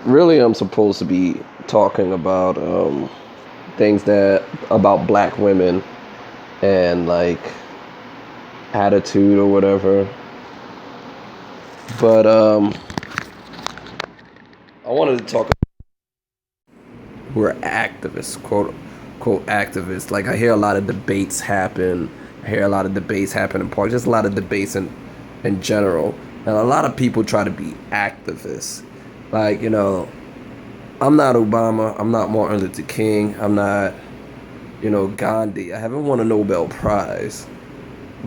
really I'm supposed to be talking about things that about black women and like attitude or whatever. But I wanted to talk who are activists, quote quote activists. Like I hear a lot of debates happen. I hear a lot of debates happen in parks. Just a lot of debates in general. And a lot of people try to be activists. Like, I'm not Obama. I'm not Martin Luther King. I'm not, Gandhi. I haven't won a Nobel Prize.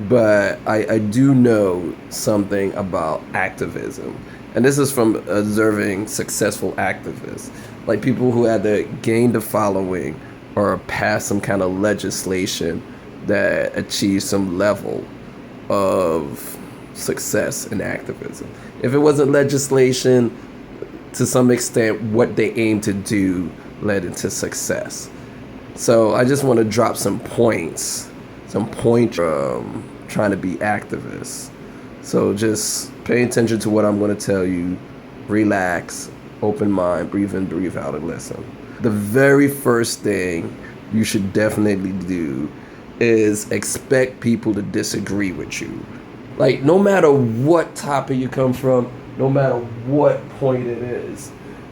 But I do know something about activism. And this is from observing successful activists, like people who either gained a following or passed some kind of legislation that achieved some level of success in activism. If it wasn't legislation, to some extent, what they aim to do led into success. So I just want to drop some points trying to be activists. So just pay attention to what I'm going to tell you. Relax, open mind, breathe in, breathe out, and listen. The very first thing you should definitely do is expect people to disagree with you. Like, no matter what topic you come from, no matter what point it is,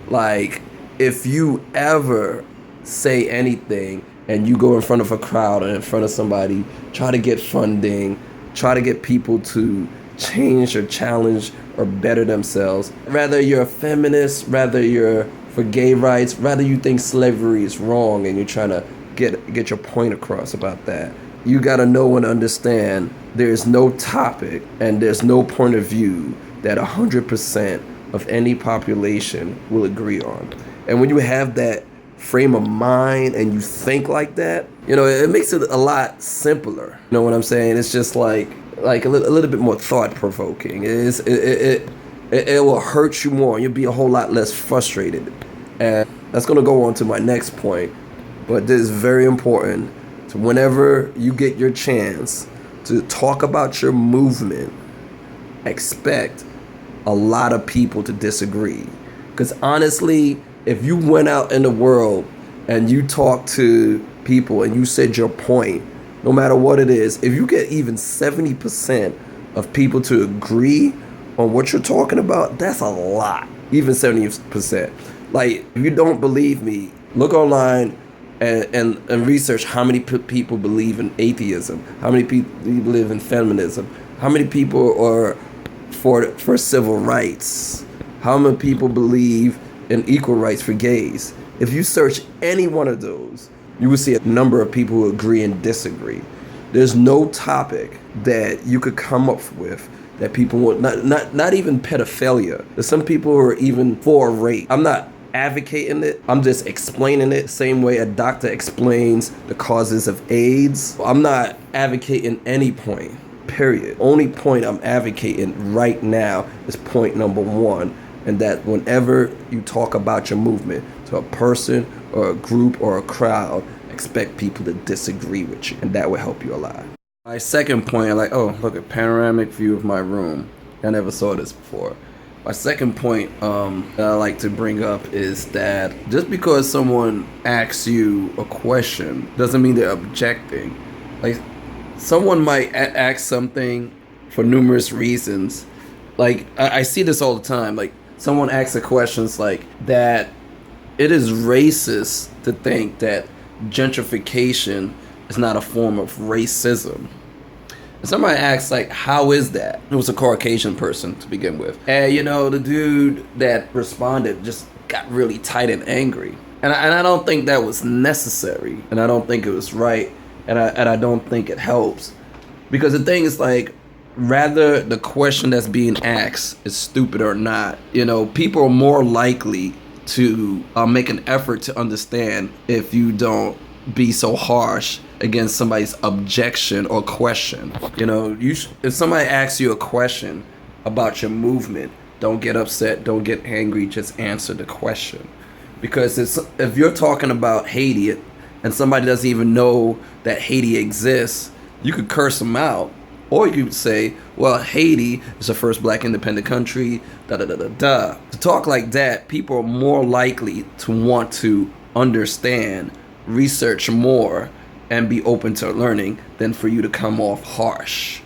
like, if you ever say anything and you go in front of a crowd or in front of somebody, try to get funding, try to get people to change or challenge or better themselves. Rather you're a feminist, rather you're for gay rights, rather you think slavery is wrong and you're trying to get your point across about that. You gotta know and understand there's no topic and there's no point of view that 100% of any population will agree on. And when you have that frame of mind and you think like that, it makes it a lot simpler. You know what I'm saying? It's just like a little bit more thought provoking. It will hurt you more. You'll be a whole lot less frustrated. And that's gonna go on to my next point. But this is very important. So whenever you get your chance to talk about your movement, expect a lot of people to disagree. Because honestly, if you went out in the world and you talked to people and you said your point, no matter what it is, if you get even 70% of people to agree on what you're talking about, that's a lot. Even 70%. Like, if you don't believe me, look online and research how many people believe in atheism, how many people believe in feminism, how many people are for civil rights, how many people believe in equal rights for gays. If you search any one of those, you will see a number of people who agree and disagree. There's no topic that you could come up with that people want, not even pedophilia. There's some people who are even for rape. I'm not advocating it. I'm just explaining it. Same way a doctor explains the causes of AIDS. I'm not advocating any point, period. Only point I'm advocating right now is point number one. And that whenever you talk about your movement to a person or a group or a crowd, expect people to disagree with you. And that will help you a lot. My second point, look, a panoramic view of my room. I never saw this before. My second point that I like to bring up is that just because someone asks you a question doesn't mean they're objecting. Like, someone might ask something for numerous reasons. Like, I see this all the time. Like, someone asks a question like that it is racist to think that gentrification is not a form of racism. And somebody asks, like, how is that? It was a Caucasian person to begin with. And, the dude that responded just got really tight and angry. And I don't think that was necessary. And I don't think it was right. And I don't think it helps. Because the thing is, like, rather the question that's being asked is stupid or not, people are more likely to make an effort to understand if you don't be so harsh against somebody's objection or question. If somebody asks you a question about your movement, don't get upset, don't get angry, just answer the question. Because if you're talking about Haiti and somebody doesn't even know that Haiti exists, you could curse them out Or you could say, well, Haiti is the first black independent country, da da da da da. To talk like that, people are more likely to want to understand, research more, and be open to learning than for you to come off harsh.